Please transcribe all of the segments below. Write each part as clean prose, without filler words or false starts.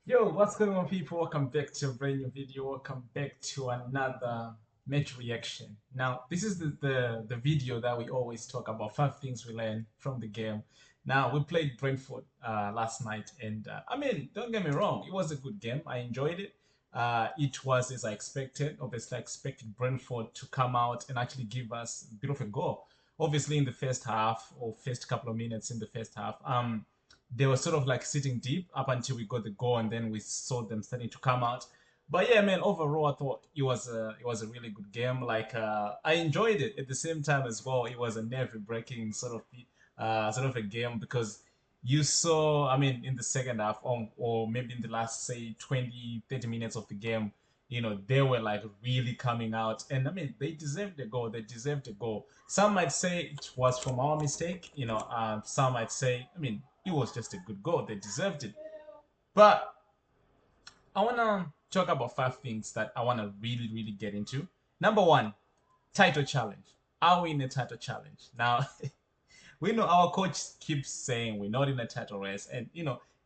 Yo, what's going on, people? Welcome back to a brand new video. Welcome back to another match reaction. Now, this is the video that we always talk about, 5 things we learned from the game. Now, we played Brentford last night, and I mean, don't get me wrong, it was a good game. I enjoyed it. It was as I expected. Obviously, I expected Brentford to come out and actually give us a bit of a go. Obviously, in the first half or first couple of minutes in the first half, they were sort of like sitting deep up until we got the goal, and then we saw them starting to come out. But yeah, man, overall, I thought it was a really good game. Like I enjoyed it at the same time as well. It was a nerve breaking sort of a game because you saw, I mean, in the second half, or maybe in the last say 20, 30 minutes of the game, they were like really coming out, and I mean, they deserved a goal. They deserved a goal. Some might say it was from our mistake. Some might say, I mean, it was just a good goal. They deserved it. But I want to talk about 5 things that I want to really, really get into. Number one, title challenge. Are we in a title challenge? Now, we know our coach keeps saying we're not in a title race. And,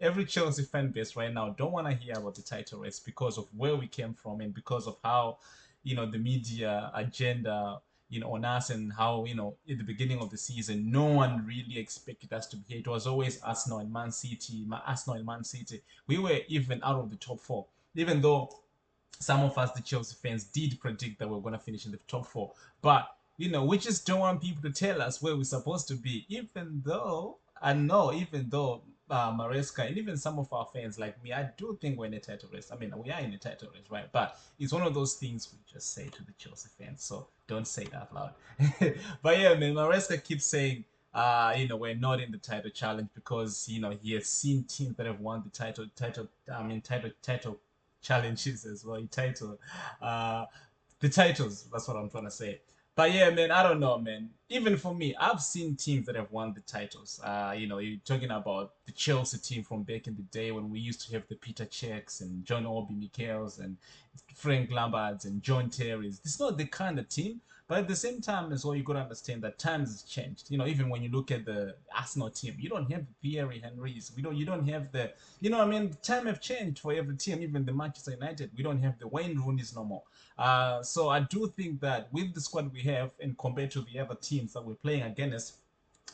every Chelsea fan base right now don't want to hear about the title race because of where we came from and because of how, the media agenda, on us, and how, in the beginning of the season, no one really expected us to be here. It was always Arsenal and Man City, Arsenal and Man City. We were even out of the top four, even though some of us, the Chelsea fans, did predict that we are going to finish in the top four. But, we just don't want people to tell us where we're supposed to be, even though, I know, even though Maresca and even some of our fans like me, I do think we're in a title race. I mean, we are in a title race, right? But it's one of those things we just say to the Chelsea fans, so don't say it out loud. But yeah, man, Maresca keeps saying, we're not in the title challenge because, he has seen teams that have won the title challenges as well. Title, uh, the titles. That's what I'm trying to say. But yeah, man, I don't know, man. Even for me, I've seen teams that have won the titles. You're talking about the Chelsea team from back in the day when we used to have the Peter Cechs and John Obi Michels and Frank Lambards and John Terry's. It's not the kind of team, but at the same time as well, you got to understand that times has changed. Even when you look at the Arsenal team, you don't have the Thierry Henrys. You don't have the, I mean, time have changed for every team. Even the Manchester United, we don't have the Wayne Rooney's no more. So I do think that with the squad we have, and compared to the other teams that we're playing against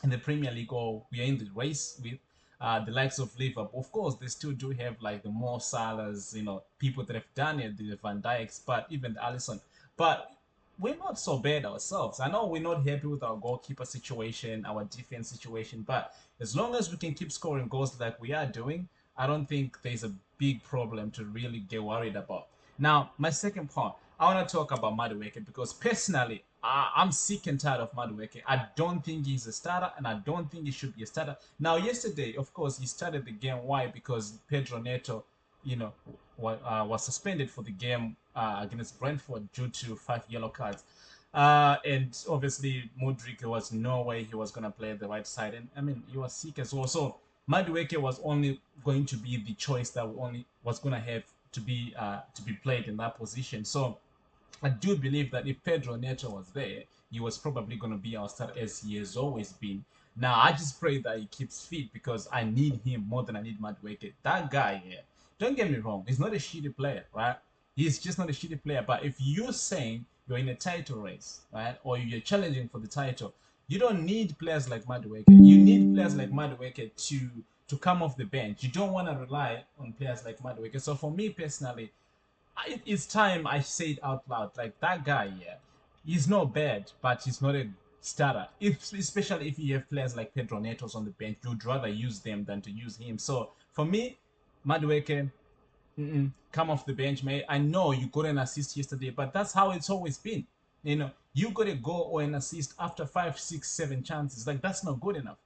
in the Premier League, or we are in the race with, the likes of Liverpool. Of course, they still do have like the Mo Salahs, people that have done it, the Van Dijks, but even the Alisson. But we're not so bad ourselves. I know we're not happy with our goalkeeper situation, our defense situation, but as long as we can keep scoring goals like we are doing, I don't think there's a big problem to really get worried about. Now, my second point, I want to talk about Madueke because personally, I'm sick and tired of Madueke. I don't think he's a starter, and I don't think he should be a starter. Now, yesterday, of course, he started the game. Why? Because Pedro Neto, was suspended for the game against Brentford due to 5 yellow cards. And obviously, Modric, there was no way he was going to play the right side. And I mean, he was sick as well. So, Madueke was only going to be the choice that we only was going to have to be played in that position. So, I do believe that if Pedro Neto was there, he was probably going to be our starter as he has always been. Now, I just pray that he keeps fit because I need him more than I need Madueke. That guy here, don't get me wrong, he's not a shitty player, right? He's just not a shitty player. But if you're saying you're in a title race, right, or you're challenging for the title, you don't need players like Madueke. You need players like Madueke to come off the bench. You don't want to rely on players like Madueke. So for me personally, it's time I say it out loud. Like that guy, yeah, he's not bad, but he's not a starter. Especially if you have players like Pedro Netos on the bench, you'd rather use them than to use him. So for me, Madueke, come off the bench, mate. I know you got an assist yesterday, but that's how it's always been. You got a goal or an assist after 5, 6, 7 chances. Like that's not good enough.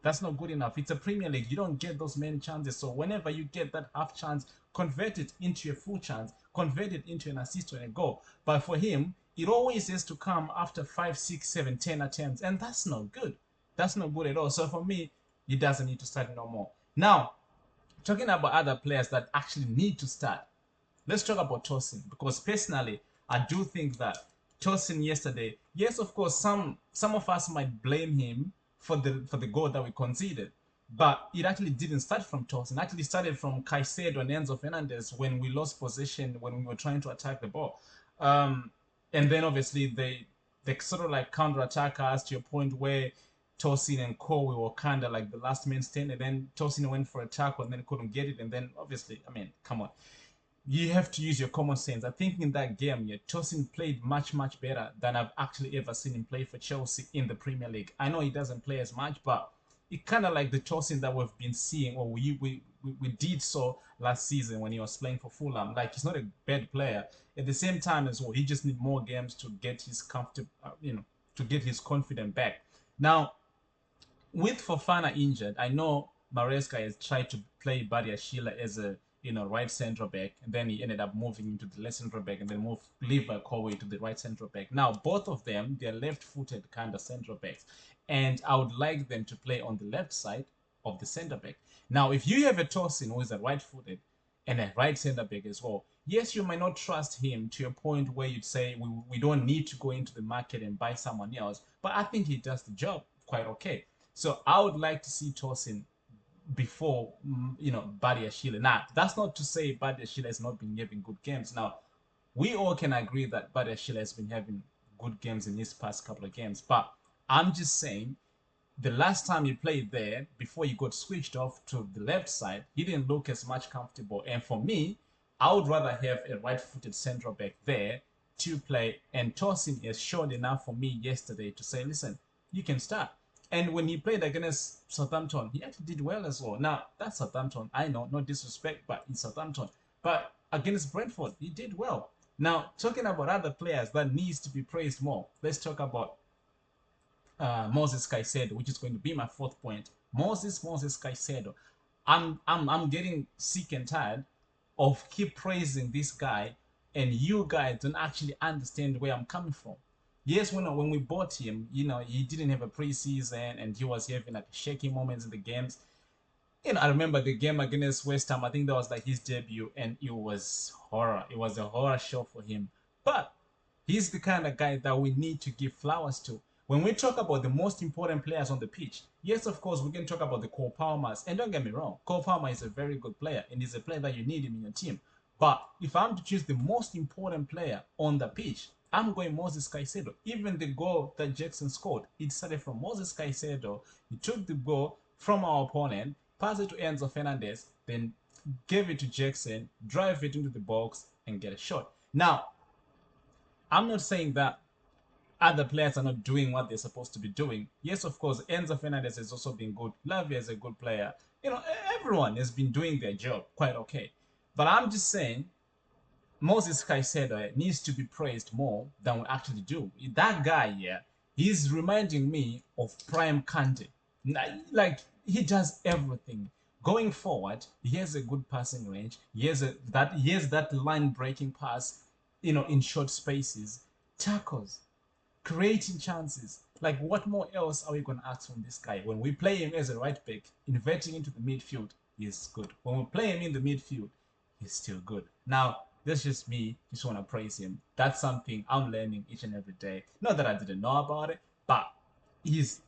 That's not good enough. It's a Premier League. You don't get those many chances. So whenever you get that half chance, convert it into a full chance, convert it into an assist or a goal. But for him, it always has to come after 5, 6, 7, 10 attempts, and that's not good. That's not good at all. So for me, he doesn't need to start no more. Now, talking about other players that actually need to start, let's talk about Tosin because personally, I do think that Tosin yesterday, yes, of course, some of us might blame him for the goal that we conceded, But it actually didn't start from Tosin. It actually started from Caicedo and Enzo Fernandez when we lost possession when we were trying to attack the ball. Um, and then obviously they sort of like counter-attack us to a point where Tosin and Co we were kind of like the last man standing. And then Tosin went for a tackle and then couldn't get it. And then obviously, I mean, come on, you have to use your common sense. I think in that game, yeah, Tosin played much better than I've actually ever seen him play for Chelsea in the Premier League. I know he doesn't play as much, but it kind of like the Tosin that we've been seeing, or we did so last season when he was playing for Fulham. Like he's not a bad player. At the same time as well, he just need more games to get his comfortable, to get his confidence back. Now, with Fofana injured, I know Maresca has tried to play Badia Sheila as a right central back, and then he ended up moving into the left central back, and then moved Levi Colway to the right central back. Now both of them, they're left-footed kind of central backs, and I would like them to play on the left side of the centre back. Now, if you have a Tosin who is a right-footed and a right centre back as well, yes, you might not trust him to a point where you'd say we don't need to go into the market and buy someone else, but I think he does the job quite okay. So I would like to see Tosin before Badia Sheila. Now, that's not to say Badia Sheila has not been having good games. Now, we all can agree that Badia Sheila has been having good games in his past couple of games, but I'm just saying the last time he played there, before he got switched off to the left side, he didn't look as much comfortable. And for me, I would rather have a right-footed central back there to play. And Tosin has shown enough for me yesterday to say, listen, you can start. And when he played against Southampton, he actually did well as well. Now, that's Southampton. I know, no disrespect, but it's Southampton. But against Brentford, he did well. Now, talking about other players that needs to be praised more, let's talk about Moses Caicedo, which is going to be my fourth point. Moses Caicedo. I'm getting sick and tired of keep praising this guy, and you guys don't actually understand where I'm coming from. Yes, when we bought him, he didn't have a preseason, and he was having like shaky moments in the games. I remember the game against West Ham. I think that was like his debut, and it was horror. It was a horror show for him. But he's the kind of guy that we need to give flowers to. When we talk about the most important players on the pitch, yes, of course, we can talk about the Cole Palmers. And don't get me wrong, Cole Palmer is a very good player, and he's a player that you need him in your team. But if I'm to choose the most important player on the pitch, I'm going Moses Caicedo. Even the goal that Jackson scored, it started from Moses Caicedo. He took the ball from our opponent, passed it to Enzo Fernandez, then gave it to Jackson, drive it into the box, and get a shot. Now, I'm not saying that other players are not doing what they're supposed to be doing. Yes, of course, Enzo Fernandez has also been good. Lavia is a good player. Everyone has been doing their job quite okay. But I'm just saying, Moses Caicedo needs to be praised more than we actually do. That guy, yeah, he's reminding me of Prime Kante. Like, he does everything. Going forward, he has a good passing range. He has that line breaking pass, in short spaces, tackles, creating chances. Like, what more else are we going to ask from this guy? When we play him as a right back, inverting into the midfield, he's good. When we play him in the midfield, he's still good. Now, that's just me. Just want to praise him. That's something I'm learning each and every day. Not that I didn't know about it, but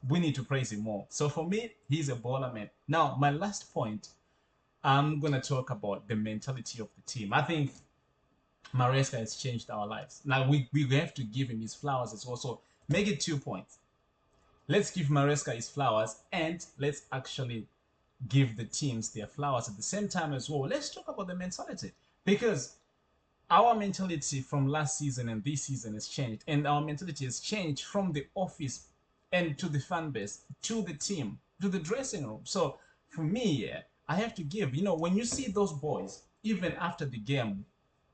we need to praise him more. So for me, he's a baller, man. Now, my last point, I'm gonna talk about the mentality of the team. I think Maresca has changed our lives. Now we have to give him his flowers as well. So make it 2 points. Let's give Maresca his flowers, and let's actually give the teams their flowers at the same time as well. Let's talk about the mentality, because our mentality from last season and this season has changed, and our mentality has changed from the office and to the fan base, to the team, to the dressing room. So for me, yeah, I have to give. When you see those boys, even after the game,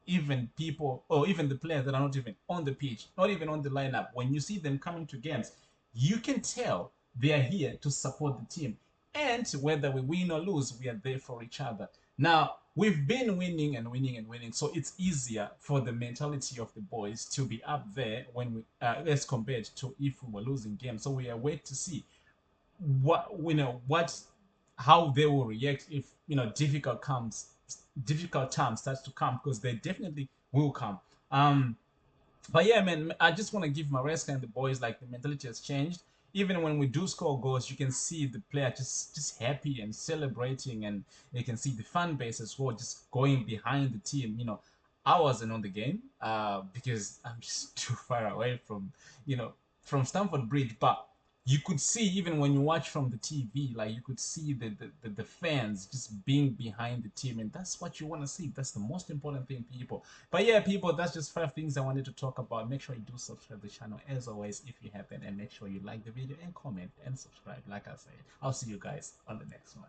even people or even the players that are not even on the pitch, not even on the lineup, when you see them coming to games, you can tell they are here to support the team. And whether we win or lose, we are there for each other. Now, we've been winning and winning and winning, so it's easier for the mentality of the boys to be up there when we, as compared to if we were losing games. So we are wait to see what how they will react if difficult times starts to come, because they definitely will come. But yeah, man, I just want to give Maresca and the boys, like, the mentality has changed. even when we do score goals, you can see the player just happy and celebrating, and you can see the fan base as well just going behind the team. I wasn't on the game because I'm just too far away from from Stamford Bridge, but you could see even when you watch from the TV, like you could see the fans just being behind the team, and that's what you want to see. That's the most important thing, people. But yeah, people, that's just 5 things I wanted to talk about. Make sure you do subscribe to the channel as always if you haven't, and make sure you like the video and comment and subscribe. Like I said, I'll see you guys on the next one.